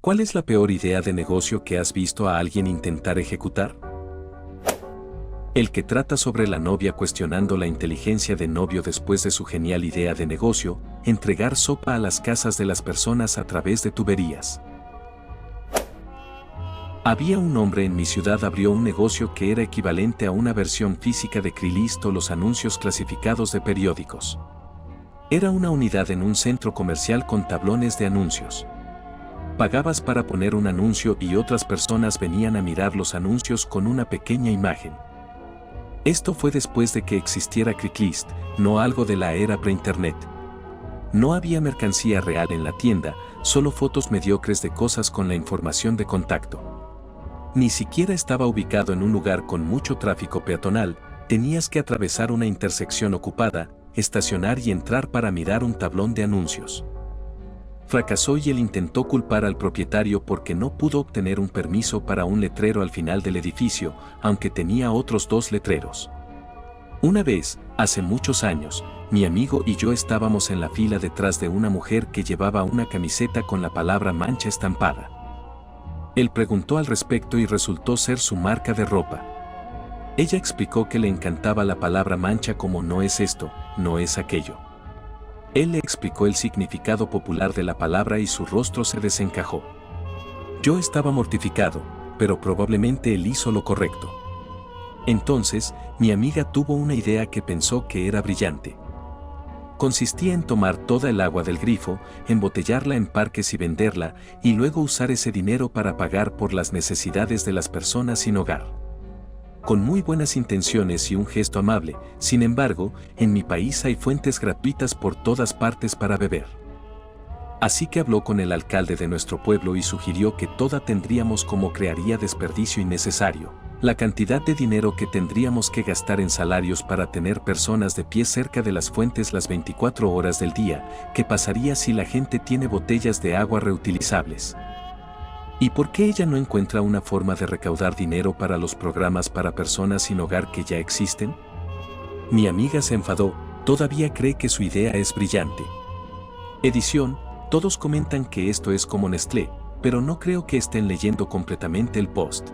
¿Cuál es la peor idea de negocio que has visto a alguien intentar ejecutar? El que trata sobre la novia cuestionando la inteligencia de novio después de su genial idea de negocio, entregar sopa a las casas de las personas a través de tuberías. Había un hombre en mi ciudad abrió un negocio que era equivalente a una versión física de Craigslist o los anuncios clasificados de periódicos. Era una unidad en un centro comercial con tablones de anuncios. Pagabas para poner un anuncio y otras personas venían a mirar los anuncios con una pequeña imagen. Esto fue después de que existiera Craigslist, no algo de la era pre-internet. No había mercancía real en la tienda, solo fotos mediocres de cosas con la información de contacto. Ni siquiera estaba ubicado en un lugar con mucho tráfico peatonal, tenías que atravesar una intersección ocupada, estacionar y entrar para mirar un tablón de anuncios. Fracasó y él intentó culpar al propietario porque no pudo obtener un permiso para un letrero al final del edificio, aunque tenía otros 2 letreros. Una vez, hace muchos años, mi amigo y yo estábamos en la fila detrás de una mujer que llevaba una camiseta con la palabra mancha estampada. Él preguntó al respecto y resultó ser su marca de ropa. Ella explicó que le encantaba la palabra mancha como no es esto, no es aquello. Él le explicó el significado popular de la palabra y su rostro se desencajó. Yo estaba mortificado, pero probablemente él hizo lo correcto. Entonces, mi amiga tuvo una idea que pensó que era brillante. Consistía en tomar toda el agua del grifo, embotellarla en parques y venderla, y luego usar ese dinero para pagar por las necesidades de las personas sin hogar. Con muy buenas intenciones y un gesto amable, sin embargo, en mi país hay fuentes gratuitas por todas partes para beber. Así que habló con el alcalde de nuestro pueblo y sugirió que toda tendríamos como crearía desperdicio innecesario. La cantidad de dinero que tendríamos que gastar en salarios para tener personas de pie cerca de las fuentes las 24 horas del día, ¿qué pasaría si la gente tiene botellas de agua reutilizables? ¿Y por qué ella no encuentra una forma de recaudar dinero para los programas para personas sin hogar que ya existen? Mi amiga se enfadó, todavía cree que su idea es brillante. Edición, todos comentan que esto es como Nestlé, pero no creo que estén leyendo completamente el post.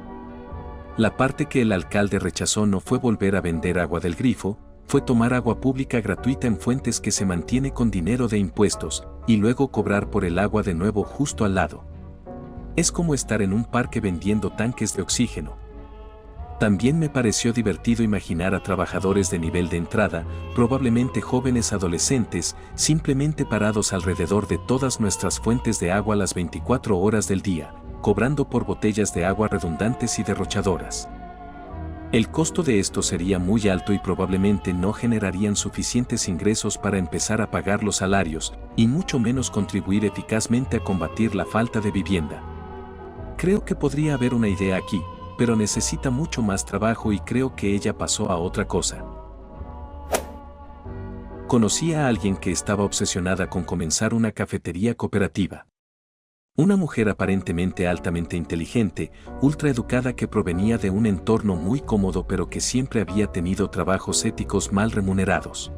La parte que el alcalde rechazó no fue volver a vender agua del grifo, fue tomar agua pública gratuita en fuentes que se mantiene con dinero de impuestos, y luego cobrar por el agua de nuevo justo al lado. Es como estar en un parque vendiendo tanques de oxígeno. También me pareció divertido imaginar a trabajadores de nivel de entrada, probablemente jóvenes adolescentes, simplemente parados alrededor de todas nuestras fuentes de agua las 24 horas del día, cobrando por botellas de agua redundantes y derrochadoras. El costo de esto sería muy alto y probablemente no generarían suficientes ingresos para empezar a pagar los salarios, y mucho menos contribuir eficazmente a combatir la falta de vivienda. Creo que podría haber una idea aquí, pero necesita mucho más trabajo y creo que ella pasó a otra cosa. Conocí a alguien que estaba obsesionada con comenzar una cafetería cooperativa. Una mujer aparentemente altamente inteligente, ultra educada que provenía de un entorno muy cómodo pero que siempre había tenido trabajos éticos mal remunerados.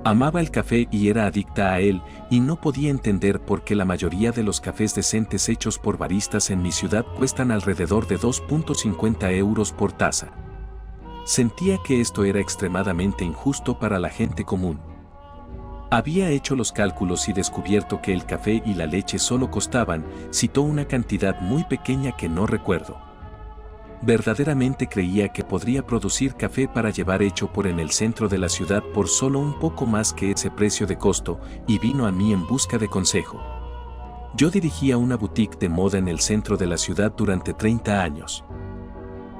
Amaba el café y era adicta a él, y no podía entender por qué la mayoría de los cafés decentes hechos por baristas en mi ciudad cuestan alrededor de 2.50 euros por taza. Sentía que esto era extremadamente injusto para la gente común. Había hecho los cálculos y descubierto que el café y la leche solo costaban, citó una cantidad muy pequeña que no recuerdo. Verdaderamente creía que podría producir café para llevar hecho por en el centro de la ciudad por solo un poco más que ese precio de costo, y vino a mí en busca de consejo. Yo dirigía una boutique de moda en el centro de la ciudad durante 30 años.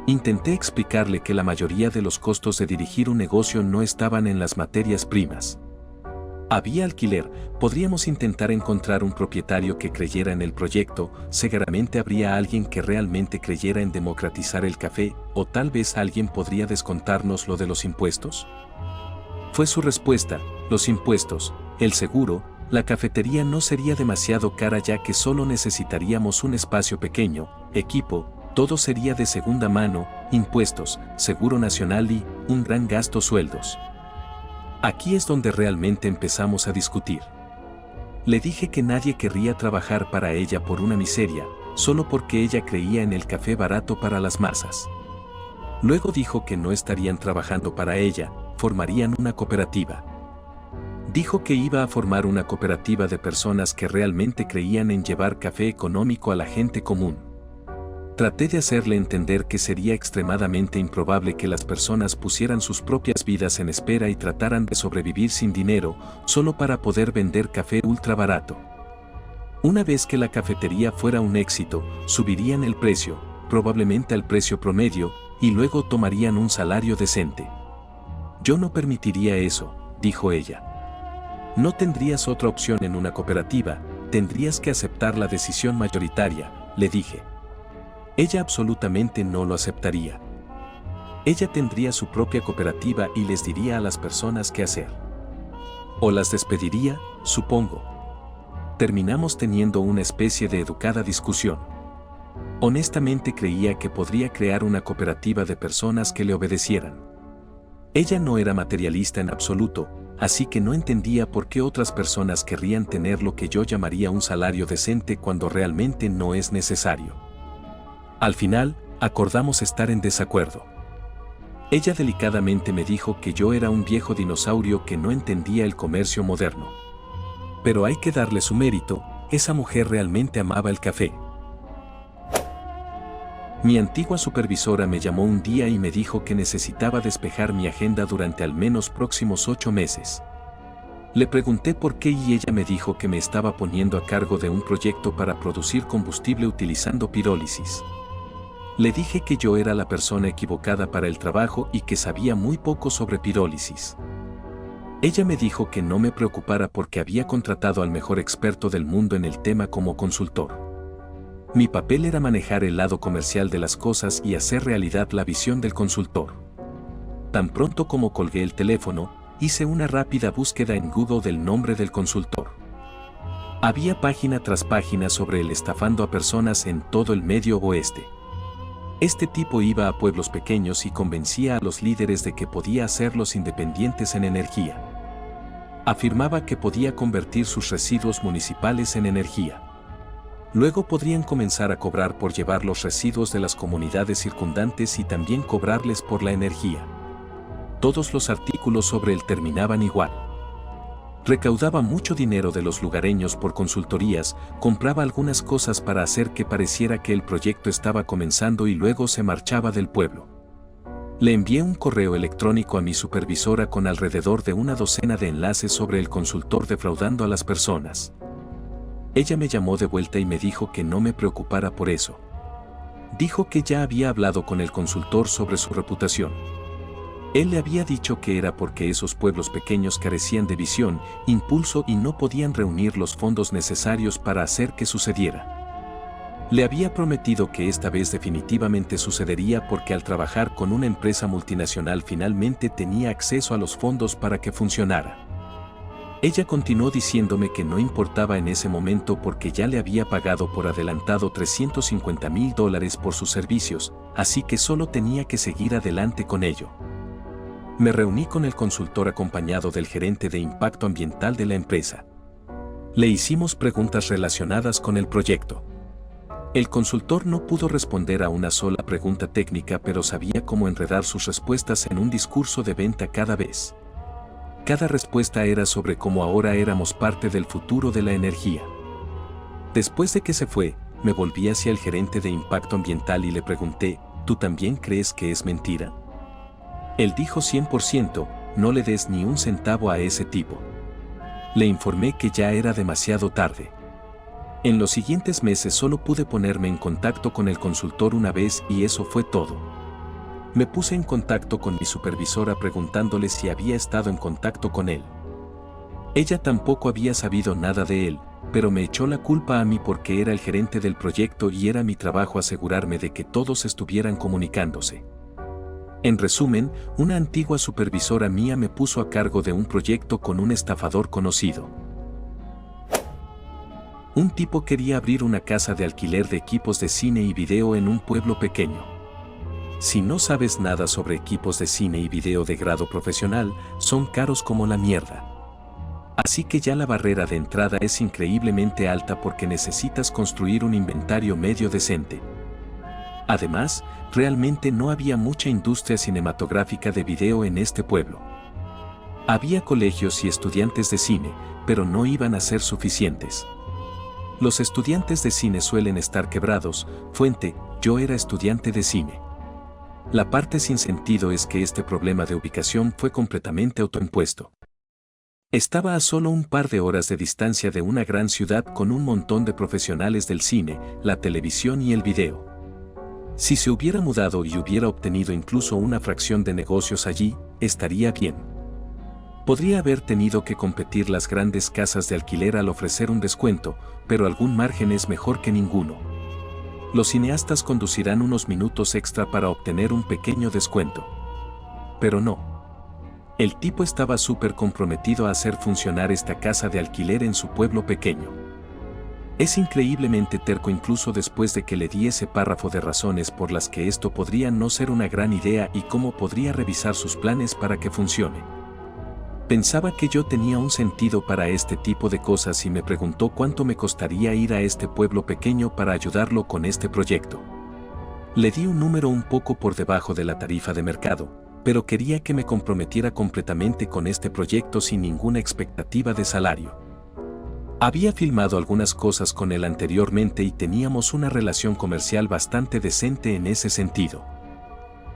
Intenté explicarle que la mayoría de los costos de dirigir un negocio no estaban en las materias primas. Había alquiler, podríamos intentar encontrar un propietario que creyera en el proyecto, seguramente habría alguien que realmente creyera en democratizar el café, o tal vez alguien podría descontarnos lo de los impuestos. Fue su respuesta, los impuestos, el seguro, la cafetería no sería demasiado cara ya que solo necesitaríamos un espacio pequeño, equipo, todo sería de segunda mano, impuestos, seguro nacional y un gran gasto sueldos. Aquí es donde realmente empezamos a discutir. Le dije que nadie querría trabajar para ella por una miseria, solo porque ella creía en el café barato para las masas. Luego dijo que no estarían trabajando para ella, formarían una cooperativa. Dijo que iba a formar una cooperativa de personas que realmente creían en llevar café económico a la gente común. Traté de hacerle entender que sería extremadamente improbable que las personas pusieran sus propias vidas en espera y trataran de sobrevivir sin dinero, solo para poder vender café ultra barato. Una vez que la cafetería fuera un éxito, subirían el precio, probablemente al precio promedio, y luego tomarían un salario decente. Yo no permitiría eso, dijo ella. No tendrías otra opción en una cooperativa, tendrías que aceptar la decisión mayoritaria, le dije. Ella absolutamente no lo aceptaría. Ella tendría su propia cooperativa y les diría a las personas qué hacer. O las despediría, supongo. Terminamos teniendo una especie de educada discusión. Honestamente creía que podría crear una cooperativa de personas que le obedecieran. Ella no era materialista en absoluto, así que no entendía por qué otras personas querrían tener lo que yo llamaría un salario decente cuando realmente no es necesario. Al final, acordamos estar en desacuerdo. Ella delicadamente me dijo que yo era un viejo dinosaurio que no entendía el comercio moderno. Pero hay que darle su mérito, esa mujer realmente amaba el café. Mi antigua supervisora me llamó un día y me dijo que necesitaba despejar mi agenda durante al menos próximos 8 meses. Le pregunté por qué y ella me dijo que me estaba poniendo a cargo de un proyecto para producir combustible utilizando pirólisis. Le dije que yo era la persona equivocada para el trabajo y que sabía muy poco sobre pirólisis. Ella me dijo que no me preocupara porque había contratado al mejor experto del mundo en el tema como consultor. Mi papel era manejar el lado comercial de las cosas y hacer realidad la visión del consultor. Tan pronto como colgué el teléfono, hice una rápida búsqueda en Google del nombre del consultor. Había página tras página sobre él estafando a personas en todo el Medio Oeste. Este tipo iba a pueblos pequeños y convencía a los líderes de que podía hacerlos independientes en energía. Afirmaba que podía convertir sus residuos municipales en energía. Luego podrían comenzar a cobrar por llevar los residuos de las comunidades circundantes y también cobrarles por la energía. Todos los artículos sobre él terminaban igual. Recaudaba mucho dinero de los lugareños por consultorías, compraba algunas cosas para hacer que pareciera que el proyecto estaba comenzando y luego se marchaba del pueblo. Le envié un correo electrónico a mi supervisora con alrededor de una docena de enlaces sobre el consultor defraudando a las personas. Ella me llamó de vuelta y me dijo que no me preocupara por eso. Dijo que ya había hablado con el consultor sobre su reputación. Él le había dicho que era porque esos pueblos pequeños carecían de visión, impulso y no podían reunir los fondos necesarios para hacer que sucediera. Le había prometido que esta vez definitivamente sucedería porque al trabajar con una empresa multinacional finalmente tenía acceso a los fondos para que funcionara. Ella continuó diciéndome que no importaba en ese momento porque ya le había pagado por adelantado $350,000 por sus servicios, así que solo tenía que seguir adelante con ello. Me reuní con el consultor acompañado del gerente de impacto ambiental de la empresa. Le hicimos preguntas relacionadas con el proyecto. El consultor no pudo responder a una sola pregunta técnica, pero sabía cómo enredar sus respuestas en un discurso de venta cada vez. Cada respuesta era sobre cómo ahora éramos parte del futuro de la energía. Después de que se fue, me volví hacia el gerente de impacto ambiental y le pregunté, ¿tú también crees que es mentira? Él dijo 100%, no le des ni un centavo a ese tipo. Le informé que ya era demasiado tarde. En los siguientes meses solo pude ponerme en contacto con el consultor una vez y eso fue todo. Me puse en contacto con mi supervisora preguntándole si había estado en contacto con él. Ella tampoco había sabido nada de él, pero me echó la culpa a mí porque era el gerente del proyecto y era mi trabajo asegurarme de que todos estuvieran comunicándose. En resumen, una antigua supervisora mía me puso a cargo de un proyecto con un estafador conocido. Un tipo quería abrir una casa de alquiler de equipos de cine y video en un pueblo pequeño. Si no sabes nada sobre equipos de cine y video de grado profesional, son caros como la mierda. Así que ya la barrera de entrada es increíblemente alta porque necesitas construir un inventario medio decente. Además, realmente no había mucha industria cinematográfica de video en este pueblo. Había colegios y estudiantes de cine, pero no iban a ser suficientes. Los estudiantes de cine suelen estar quebrados. Fuente: yo era estudiante de cine. La parte sin sentido es que este problema de ubicación fue completamente autoimpuesto. Estaba a solo un par de horas de distancia de una gran ciudad con un montón de profesionales del cine, la televisión y el video. Si se hubiera mudado y hubiera obtenido incluso una fracción de negocios allí, estaría bien. Podría haber tenido que competir las grandes casas de alquiler al ofrecer un descuento, pero algún margen es mejor que ninguno. Los cineastas conducirán unos minutos extra para obtener un pequeño descuento. Pero no. El tipo estaba súper comprometido a hacer funcionar esta casa de alquiler en su pueblo pequeño. Es increíblemente terco incluso después de que le di ese párrafo de razones por las que esto podría no ser una gran idea y cómo podría revisar sus planes para que funcione. Pensaba que yo tenía un sentido para este tipo de cosas y me preguntó cuánto me costaría ir a este pueblo pequeño para ayudarlo con este proyecto. Le di un número un poco por debajo de la tarifa de mercado, pero quería que me comprometiera completamente con este proyecto sin ninguna expectativa de salario. Había filmado algunas cosas con él anteriormente y teníamos una relación comercial bastante decente en ese sentido.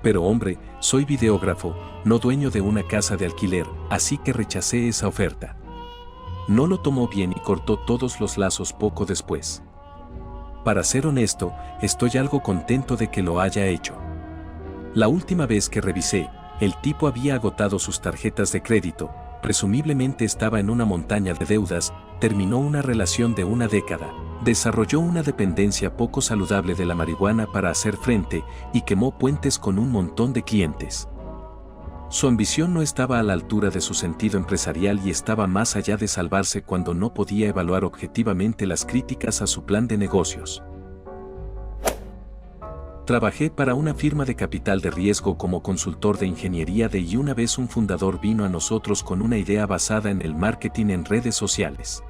Pero hombre, soy videógrafo, no dueño de una casa de alquiler, así que rechacé esa oferta. No lo tomó bien y cortó todos los lazos poco después. Para ser honesto, estoy algo contento de que lo haya hecho. La última vez que revisé, el tipo había agotado sus tarjetas de crédito, presumiblemente estaba en una montaña de deudas, terminó una relación de una década, desarrolló una dependencia poco saludable de la marihuana para hacer frente y quemó puentes con un montón de clientes. Su ambición no estaba a la altura de su sentido empresarial y estaba más allá de salvarse cuando no podía evaluar objetivamente las críticas a su plan de negocios. Trabajé para una firma de capital de riesgo como consultor de ingeniería y una vez un fundador vino a nosotros con una idea basada en el marketing en redes sociales.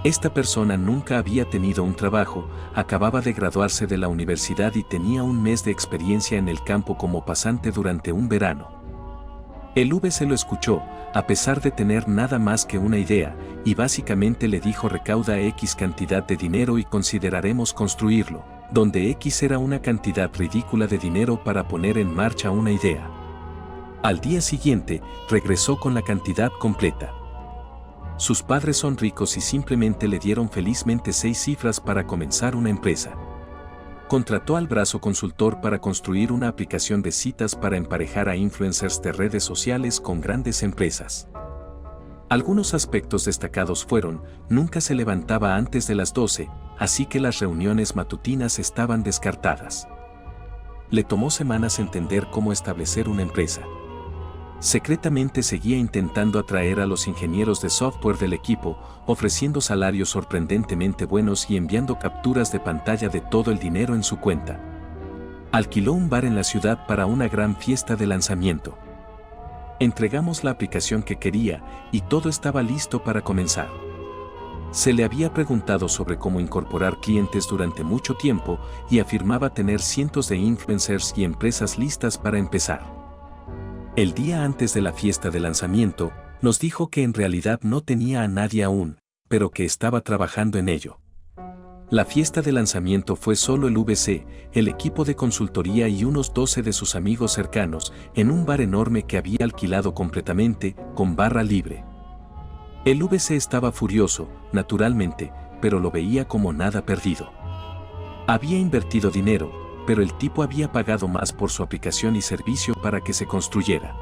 Esta persona nunca había tenido un trabajo, acababa de graduarse de la universidad y tenía un mes de experiencia en el campo como pasante durante un verano. El VC lo escuchó, a pesar de tener nada más que una idea, y básicamente le dijo: recauda X cantidad de dinero y consideraremos construirlo, donde X era una cantidad ridícula de dinero para poner en marcha una idea. Al día siguiente, regresó con la cantidad completa. Sus padres son ricos y simplemente le dieron felizmente 6 cifras para comenzar una empresa. Contrató al brazo consultor para construir una aplicación de citas para emparejar a influencers de redes sociales con grandes empresas. Algunos aspectos destacados fueron: nunca se levantaba antes de las 12, así que las reuniones matutinas estaban descartadas. Le tomó semanas entender cómo establecer una empresa. Secretamente seguía intentando atraer a los ingenieros de software del equipo, ofreciendo salarios sorprendentemente buenos y enviando capturas de pantalla de todo el dinero en su cuenta. Alquiló un bar en la ciudad para una gran fiesta de lanzamiento. Entregamos la aplicación que quería y todo estaba listo para comenzar. Se le había preguntado sobre cómo incorporar clientes durante mucho tiempo y afirmaba tener cientos de influencers y empresas listas para empezar. El día antes de la fiesta de lanzamiento, nos dijo que en realidad no tenía a nadie aún, pero que estaba trabajando en ello. La fiesta de lanzamiento fue solo el VC, el equipo de consultoría y unos 12 de sus amigos cercanos, en un bar enorme que había alquilado completamente, con barra libre. El VC estaba furioso, naturalmente, pero lo veía como nada perdido. Había invertido dinero, pero el tipo había pagado más por su aplicación y servicio para que se construyera.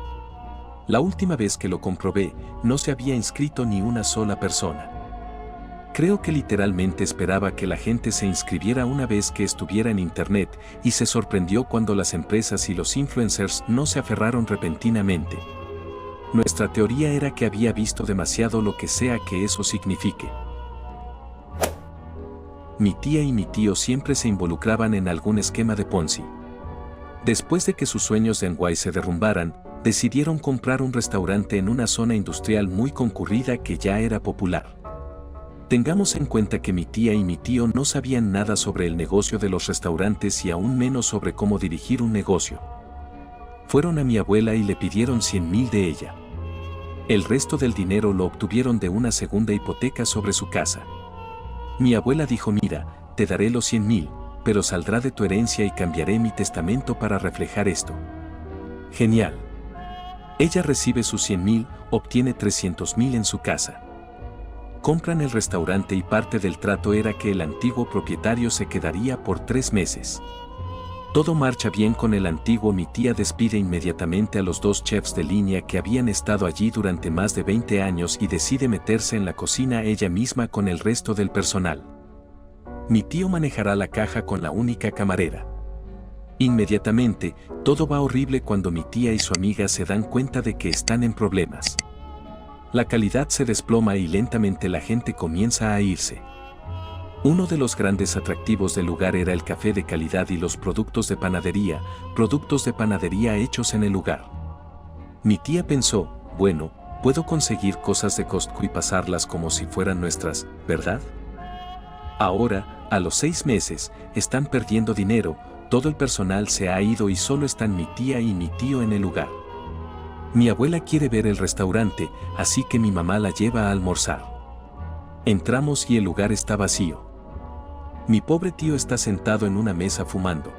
La última vez que lo comprobé, no se había inscrito ni una sola persona. Creo que literalmente esperaba que la gente se inscribiera una vez que estuviera en internet y se sorprendió cuando las empresas y los influencers no se aferraron repentinamente. Nuestra teoría era que había visto demasiado, lo que sea que eso signifique. Mi tía y mi tío siempre se involucraban en algún esquema de Ponzi. Después de que sus sueños de Enway se derrumbaran, decidieron comprar un restaurante en una zona industrial muy concurrida que ya era popular. Tengamos en cuenta que mi tía y mi tío no sabían nada sobre el negocio de los restaurantes y aún menos sobre cómo dirigir un negocio. Fueron a mi abuela y le pidieron 100.000 de ella. El resto del dinero lo obtuvieron de una segunda hipoteca sobre su casa. Mi abuela dijo: mira, te daré los 100.000, pero saldrá de tu herencia y cambiaré mi testamento para reflejar esto. Genial. Ella recibe sus 100.000, obtiene 300.000 en su casa. Compran el restaurante y parte del trato era que el antiguo propietario se quedaría por 3 meses. Todo marcha bien con el antiguo. Mi tía despide inmediatamente a los 2 chefs de línea que habían estado allí durante más de 20 años y decide meterse en la cocina ella misma con el resto del personal. Mi tío manejará la caja con la única camarera. Inmediatamente, todo va horrible cuando mi tía y su amiga se dan cuenta de que están en problemas. La calidad se desploma y lentamente la gente comienza a irse. Uno de los grandes atractivos del lugar era el café de calidad y los productos de panadería hechos en el lugar. Mi tía pensó: bueno, puedo conseguir cosas de Costco y pasarlas como si fueran nuestras, ¿verdad? Ahora, a los 6 meses, están perdiendo dinero, todo el personal se ha ido y solo están mi tía y mi tío en el lugar. Mi abuela quiere ver el restaurante, así que mi mamá la lleva a almorzar. Entramos y el lugar está vacío. Mi pobre tío está sentado en una mesa fumando.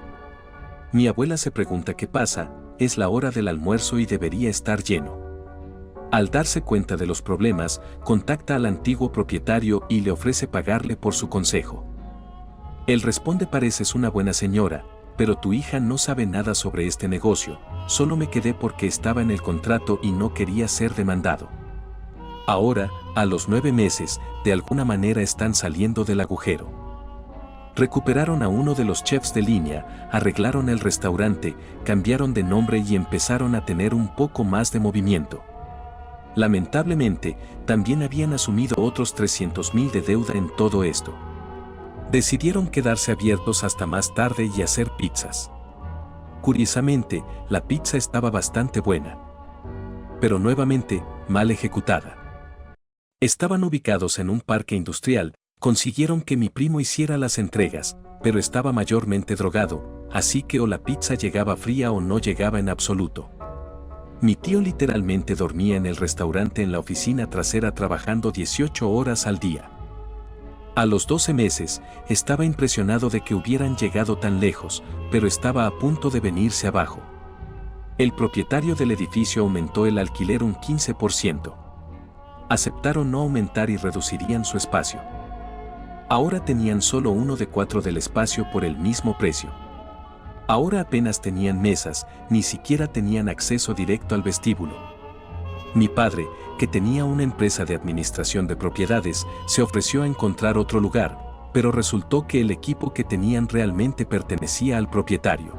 Mi abuela se pregunta qué pasa, es la hora del almuerzo y debería estar lleno. Al darse cuenta de los problemas, contacta al antiguo propietario y le ofrece pagarle por su consejo. Él responde: pareces una buena señora, pero tu hija no sabe nada sobre este negocio, solo me quedé porque estaba en el contrato y no quería ser demandado. Ahora, a los 9 meses, de alguna manera están saliendo del agujero. Recuperaron a uno de los chefs de línea, arreglaron el restaurante, cambiaron de nombre y empezaron a tener un poco más de movimiento. Lamentablemente, también habían asumido otros 300.000 de deuda en todo esto. Decidieron quedarse abiertos hasta más tarde y hacer pizzas. Curiosamente, la pizza estaba bastante buena. Pero nuevamente, mal ejecutada. Estaban ubicados en un parque industrial, consiguieron que mi primo hiciera las entregas, pero estaba mayormente drogado, así que o la pizza llegaba fría o no llegaba en absoluto. Mi tío literalmente dormía en el restaurante en la oficina trasera trabajando 18 horas al día. A los 12 meses, estaba impresionado de que hubieran llegado tan lejos, pero estaba a punto de venirse abajo. El propietario del edificio aumentó el alquiler un 15%. Aceptaron no aumentar y reducirían su espacio. Ahora tenían solo 1 de 4 del espacio por el mismo precio. Ahora apenas tenían mesas, ni siquiera tenían acceso directo al vestíbulo. Mi padre, que tenía una empresa de administración de propiedades, se ofreció a encontrar otro lugar, pero resultó que el equipo que tenían realmente pertenecía al propietario.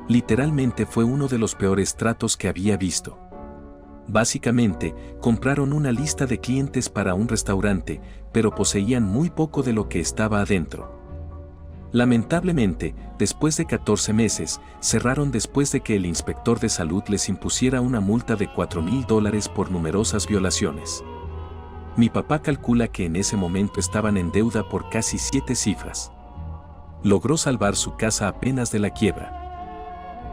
Literalmente fue uno de los peores tratos que había visto. Básicamente, compraron una lista de clientes para un restaurante, pero poseían muy poco de lo que estaba adentro. Lamentablemente, después de 14 meses, cerraron después de que el inspector de salud les impusiera una multa de $4.000 por numerosas violaciones. Mi papá calcula que en ese momento estaban en deuda por casi 7 cifras. Logró salvar su casa apenas de la quiebra.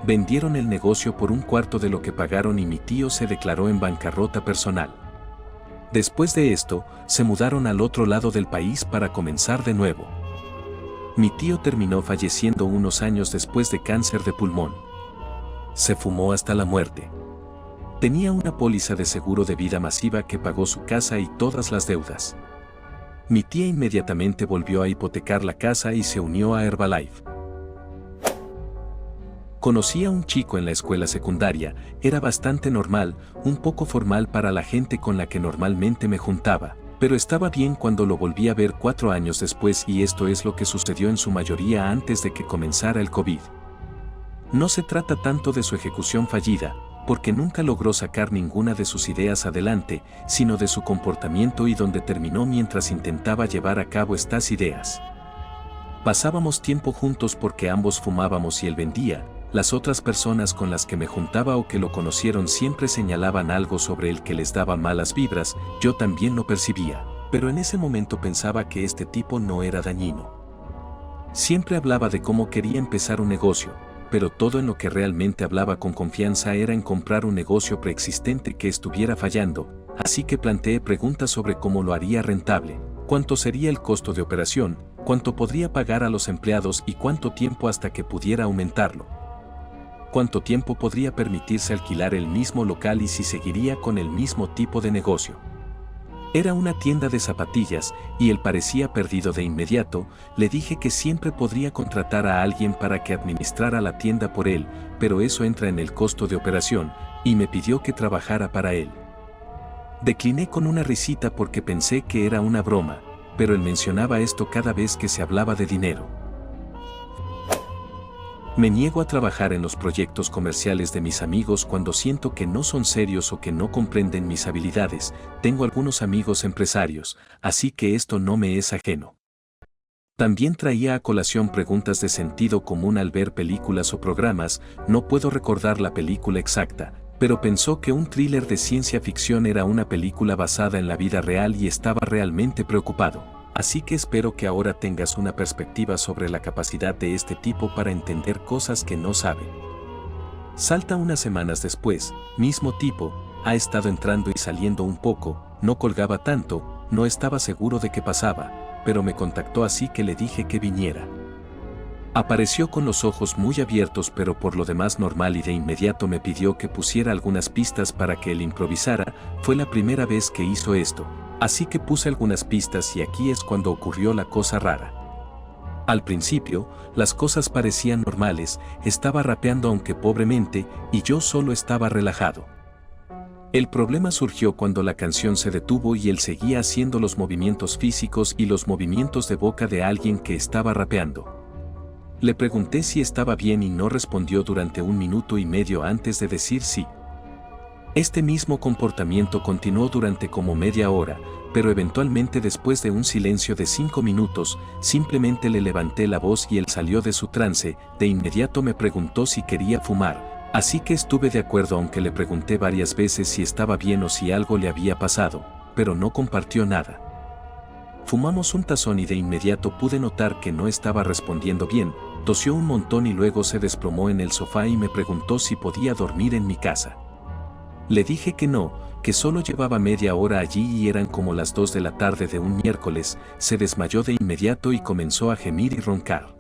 Vendieron el negocio por 1/4 de lo que pagaron y mi tío se declaró en bancarrota personal. Después de esto, se mudaron al otro lado del país para comenzar de nuevo. Mi tío terminó falleciendo unos años después de cáncer de pulmón. Se fumó hasta la muerte. Tenía una póliza de seguro de vida masiva que pagó su casa y todas las deudas. Mi tía inmediatamente volvió a hipotecar la casa y se unió a Herbalife. Conocí a un chico en la escuela secundaria, era bastante normal, un poco formal para la gente con la que normalmente me juntaba, pero estaba bien cuando lo volví a ver 4 años después y esto es lo que sucedió en su mayoría antes de que comenzara el COVID. No se trata tanto de su ejecución fallida, porque nunca logró sacar ninguna de sus ideas adelante, sino de su comportamiento y donde terminó mientras intentaba llevar a cabo estas ideas. Pasábamos tiempo juntos porque ambos fumábamos y él vendía, las otras personas con las que me juntaba o que lo conocieron siempre señalaban algo sobre el que les daba malas vibras, yo también lo percibía, pero en ese momento pensaba que este tipo no era dañino. Siempre hablaba de cómo quería empezar un negocio, pero todo en lo que realmente hablaba con confianza era en comprar un negocio preexistente que estuviera fallando, así que planteé preguntas sobre cómo lo haría rentable, cuánto sería el costo de operación, cuánto podría pagar a los empleados y cuánto tiempo hasta que pudiera aumentarlo. Cuánto tiempo podría permitirse alquilar el mismo local y si seguiría con el mismo tipo de negocio. Era una tienda de zapatillas y él parecía perdido de inmediato. Le dije que siempre podría contratar a alguien para que administrara la tienda por él, pero eso entra en el costo de operación, y me pidió que trabajara para él. Decliné con una risita porque pensé que era una broma, pero él mencionaba esto cada vez que se hablaba de dinero. Me niego a trabajar en los proyectos comerciales de mis amigos cuando siento que no son serios o que no comprenden mis habilidades. Tengo algunos amigos empresarios, así que esto no me es ajeno. También traía a colación preguntas de sentido común al ver películas o programas. No puedo recordar la película exacta, pero pensó que un thriller de ciencia ficción era una película basada en la vida real y estaba realmente preocupado. Así que espero que ahora tengas una perspectiva sobre la capacidad de este tipo para entender cosas que no sabe. Salta unas semanas después, mismo tipo, ha estado entrando y saliendo un poco, no colgaba tanto, no estaba seguro de qué pasaba, pero me contactó así que le dije que viniera. Apareció con los ojos muy abiertos pero por lo demás normal y de inmediato me pidió que pusiera algunas pistas para que él improvisara. Fue la primera vez que hizo esto. Así que puse algunas pistas y aquí es cuando ocurrió la cosa rara. Al principio, las cosas parecían normales, estaba rapeando aunque pobremente, y yo solo estaba relajado. El problema surgió cuando la canción se detuvo y él seguía haciendo los movimientos físicos y los movimientos de boca de alguien que estaba rapeando. Le pregunté si estaba bien y no respondió durante 1 minuto y medio antes de decir sí. Este mismo comportamiento continuó durante como media hora, pero eventualmente después de un silencio de 5 minutos, simplemente le levanté la voz y él salió de su trance. De inmediato me preguntó si quería fumar, así que estuve de acuerdo aunque le pregunté varias veces si estaba bien o si algo le había pasado, pero no compartió nada. Fumamos un tazón y de inmediato pude notar que no estaba respondiendo bien, tosió un montón y luego se desplomó en el sofá y me preguntó si podía dormir en mi casa. Le dije que no, que solo llevaba media hora allí y eran como las 2 de la tarde de un miércoles. Se desmayó de inmediato y comenzó a gemir y roncar.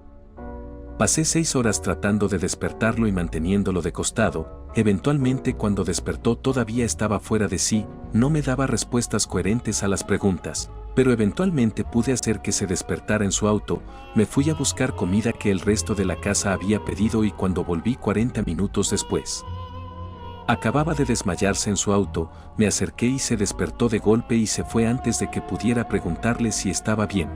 Pasé 6 horas tratando de despertarlo y manteniéndolo de costado. Eventualmente cuando despertó todavía estaba fuera de sí, no me daba respuestas coherentes a las preguntas, pero eventualmente pude hacer que se despertara en su auto. Me fui a buscar comida que el resto de la casa había pedido y cuando volví 40 minutos después, acababa de desmayarse en su auto. Me acerqué y se despertó de golpe y se fue antes de que pudiera preguntarle si estaba bien.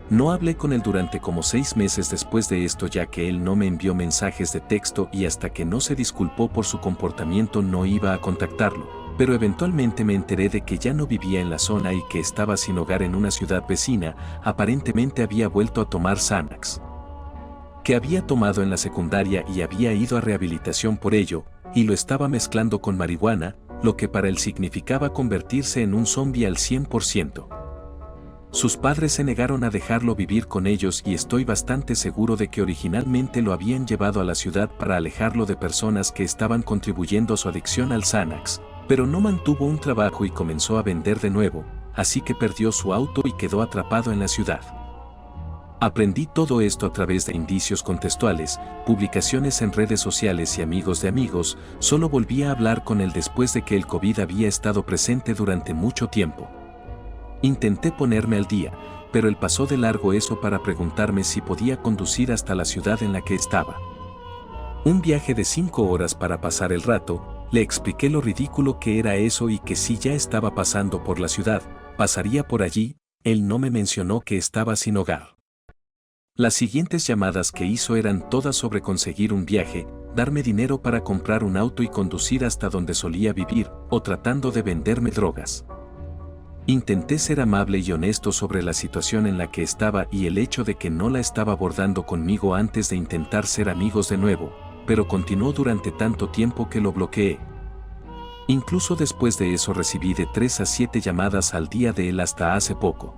No hablé con él durante como 6 meses después de esto ya que él no me envió mensajes de texto y hasta que no se disculpó por su comportamiento no iba a contactarlo, pero eventualmente me enteré de que ya no vivía en la zona y que estaba sin hogar en una ciudad vecina. Aparentemente había vuelto a tomar Xanax, que había tomado en la secundaria y había ido a rehabilitación por ello, y lo estaba mezclando con marihuana, lo que para él significaba convertirse en un zombie al 100%. Sus padres se negaron a dejarlo vivir con ellos y estoy bastante seguro de que originalmente lo habían llevado a la ciudad para alejarlo de personas que estaban contribuyendo a su adicción al Xanax, pero no mantuvo un trabajo y comenzó a vender de nuevo, así que perdió su auto y quedó atrapado en la ciudad. Aprendí todo esto a través de indicios contextuales, publicaciones en redes sociales y amigos de amigos. Solo volví a hablar con él después de que el COVID había estado presente durante mucho tiempo. Intenté ponerme al día, pero él pasó de largo eso para preguntarme si podía conducir hasta la ciudad en la que estaba. Un viaje de 5 horas para pasar el rato. Le expliqué lo ridículo que era eso y que si ya estaba pasando por la ciudad, pasaría por allí. Él no me mencionó que estaba sin hogar. Las siguientes llamadas que hizo eran todas sobre conseguir un viaje, darme dinero para comprar un auto y conducir hasta donde solía vivir, o tratando de venderme drogas. Intenté ser amable y honesto sobre la situación en la que estaba y el hecho de que no la estaba abordando conmigo antes de intentar ser amigos de nuevo, pero continuó durante tanto tiempo que lo bloqueé. Incluso después de eso recibí de 3 a 7 llamadas al día de él hasta hace poco.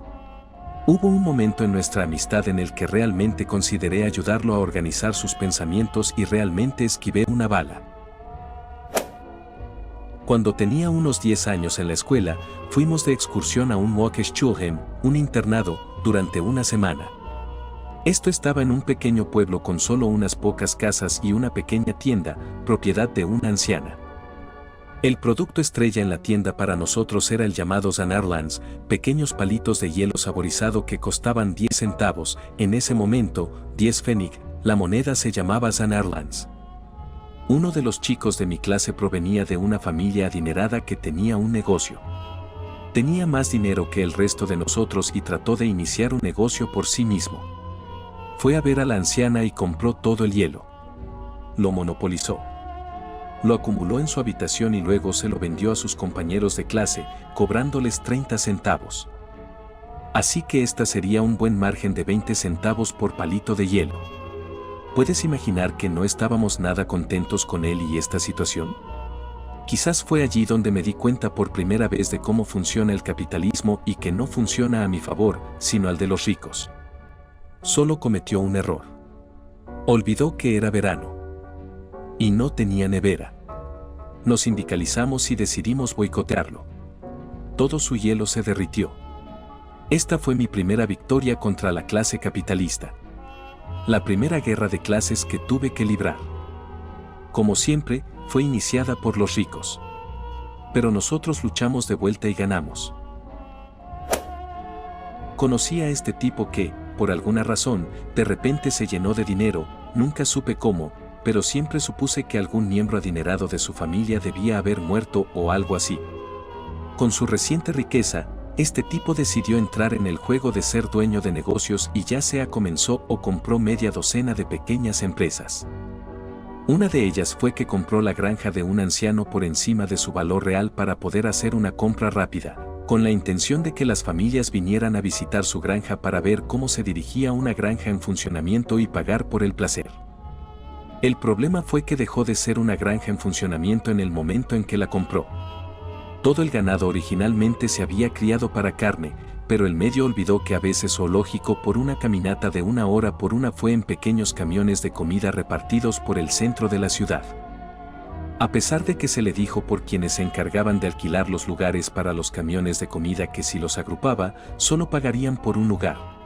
Hubo un momento en nuestra amistad en el que realmente consideré ayudarlo a organizar sus pensamientos y realmente esquivé una bala. Cuando tenía unos 10 años en la escuela, fuimos de excursión a un Walkerschulheim, un internado, durante una semana. Esto estaba en un pequeño pueblo con solo unas pocas casas y una pequeña tienda, propiedad de una anciana. El producto estrella en la tienda para nosotros era el llamado Zanarlands, pequeños palitos de hielo saborizado que costaban 10 centavos, en ese momento, 10 Pfennig, la moneda se llamaba Zanarlands. Uno de los chicos de mi clase provenía de una familia adinerada que tenía un negocio. Tenía más dinero que el resto de nosotros y trató de iniciar un negocio por sí mismo. Fue a ver a la anciana y compró todo el hielo. Lo monopolizó. Lo acumuló en su habitación y luego se lo vendió a sus compañeros de clase, cobrándoles 30 centavos. Así que esta sería un buen margen de 20 centavos por palito de hielo. ¿Puedes imaginar que no estábamos nada contentos con él y esta situación? Quizás fue allí donde me di cuenta por primera vez de cómo funciona el capitalismo y que no funciona a mi favor, sino al de los ricos. Solo cometió un error. Olvidó que era verano. Y no tenía nevera. Nos sindicalizamos y decidimos boicotearlo. Todo su hielo se derritió. Esta fue mi primera victoria contra la clase capitalista. La primera guerra de clases que tuve que librar. Como siempre, fue iniciada por los ricos. Pero nosotros luchamos de vuelta y ganamos. Conocí a este tipo que, por alguna razón, de repente se llenó de dinero, nunca supe cómo, pero siempre supuse que algún miembro adinerado de su familia debía haber muerto o algo así. Con su reciente riqueza, este tipo decidió entrar en el juego de ser dueño de negocios y ya sea comenzó o compró media docena de pequeñas empresas. Una de ellas fue que compró la granja de un anciano por encima de su valor real para poder hacer una compra rápida, con la intención de que las familias vinieran a visitar su granja para ver cómo se dirigía una granja en funcionamiento y pagar por el placer. El problema fue que dejó de ser una granja en funcionamiento en el momento en que la compró. Todo el ganado originalmente se había criado para carne, pero el medio olvidó que a veces zoológico por una caminata de 1 hora por una fue en pequeños camiones de comida repartidos por el centro de la ciudad. A pesar de que se le dijo por quienes se encargaban de alquilar los lugares para los camiones de comida que si los agrupaba, solo pagarían por un lugar.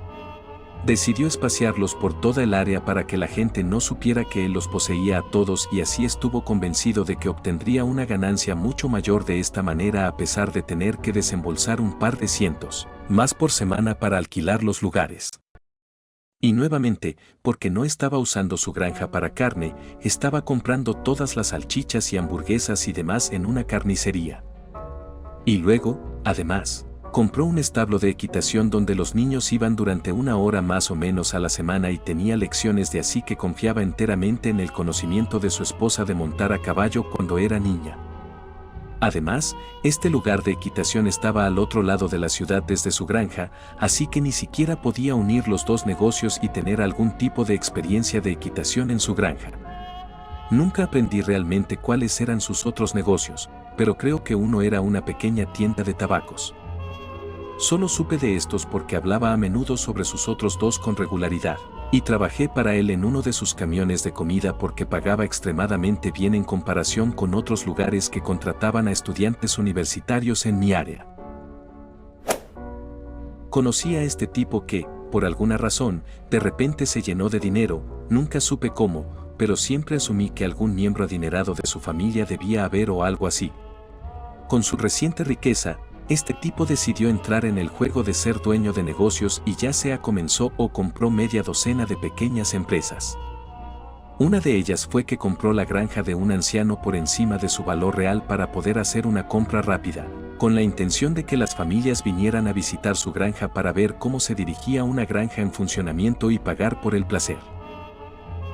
Decidió espaciarlos por toda el área para que la gente no supiera que él los poseía a todos y así estuvo convencido de que obtendría una ganancia mucho mayor de esta manera a pesar de tener que desembolsar un par de cientos más por semana para alquilar los lugares. Y nuevamente, porque no estaba usando su granja para carne, estaba comprando todas las salchichas y hamburguesas y demás en una carnicería. Y luego, además, compró un establo de equitación donde los niños iban durante 1 hora más o menos a la semana y tenía lecciones de así que confiaba enteramente en el conocimiento de su esposa de montar a caballo cuando era niña. Además, este lugar de equitación estaba al otro lado de la ciudad desde su granja, así que ni siquiera podía unir los dos negocios y tener algún tipo de experiencia de equitación en su granja. Nunca aprendí realmente cuáles eran sus otros negocios, pero creo que uno era una pequeña tienda de tabacos. Solo supe de estos porque hablaba a menudo sobre sus otros dos con regularidad, y trabajé para él en uno de sus camiones de comida porque pagaba extremadamente bien en comparación con otros lugares que contrataban a estudiantes universitarios en mi área. Conocí a este tipo que, por alguna razón, de repente se llenó de dinero, nunca supe cómo, pero siempre asumí que algún miembro adinerado de su familia debía haber o algo así. Con su reciente riqueza, este tipo decidió entrar en el juego de ser dueño de negocios y ya sea comenzó o compró media docena de pequeñas empresas. Una de ellas fue que compró la granja de un anciano por encima de su valor real para poder hacer una compra rápida, con la intención de que las familias vinieran a visitar su granja para ver cómo se dirigía una granja en funcionamiento y pagar por el placer.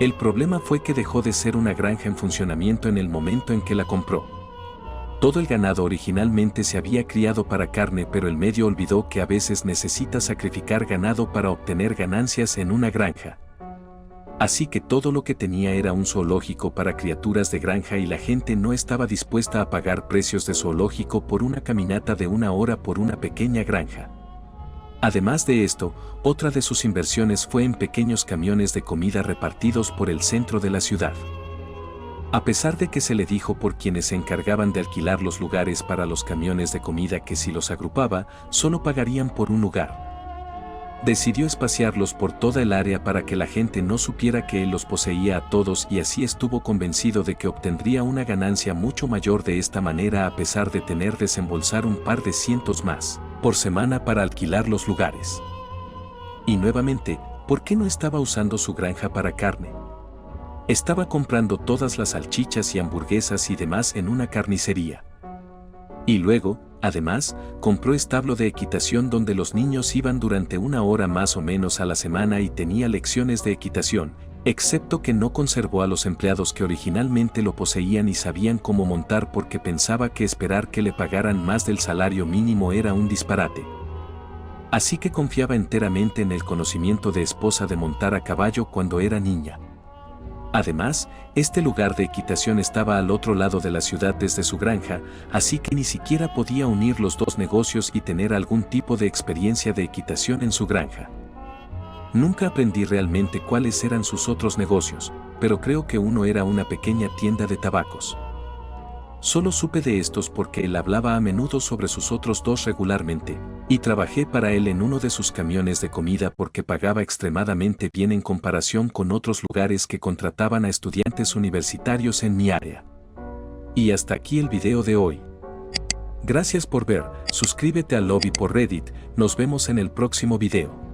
El problema fue que dejó de ser una granja en funcionamiento en el momento en que la compró. Todo el ganado originalmente se había criado para carne, pero el medio olvidó que a veces necesita sacrificar ganado para obtener ganancias en una granja. Así que todo lo que tenía era un zoológico para criaturas de granja y la gente no estaba dispuesta a pagar precios de zoológico por una caminata de 1 hora por una pequeña granja. Además de esto, otra de sus inversiones fue en pequeños camiones de comida repartidos por el centro de la ciudad. A pesar de que se le dijo por quienes se encargaban de alquilar los lugares para los camiones de comida que si los agrupaba, solo pagarían por un lugar. Decidió espaciarlos por toda el área para que la gente no supiera que él los poseía a todos y así estuvo convencido de que obtendría una ganancia mucho mayor de esta manera a pesar de tener que desembolsar un par de cientos más por semana para alquilar los lugares. Y nuevamente, ¿por qué no estaba usando su granja para carne? Estaba comprando todas las salchichas y hamburguesas y demás en una carnicería. Y luego, además, compró establo de equitación donde los niños iban durante 1 hora más o menos a la semana y tenía lecciones de equitación, excepto que no conservó a los empleados que originalmente lo poseían y sabían cómo montar porque pensaba que esperar que le pagaran más del salario mínimo era un disparate. Así que confiaba enteramente en el conocimiento de esposa de montar a caballo cuando era niña. Además, este lugar de equitación estaba al otro lado de la ciudad desde su granja, así que ni siquiera podía unir los dos negocios y tener algún tipo de experiencia de equitación en su granja. Nunca aprendí realmente cuáles eran sus otros negocios, pero creo que uno era una pequeña tienda de tabacos. Solo supe de estos porque él hablaba a menudo sobre sus otros dos regularmente, y trabajé para él en uno de sus camiones de comida porque pagaba extremadamente bien en comparación con otros lugares que contrataban a estudiantes universitarios en mi área. Y hasta aquí el video de hoy. Gracias por ver, suscríbete al lobby por Reddit, nos vemos en el próximo video.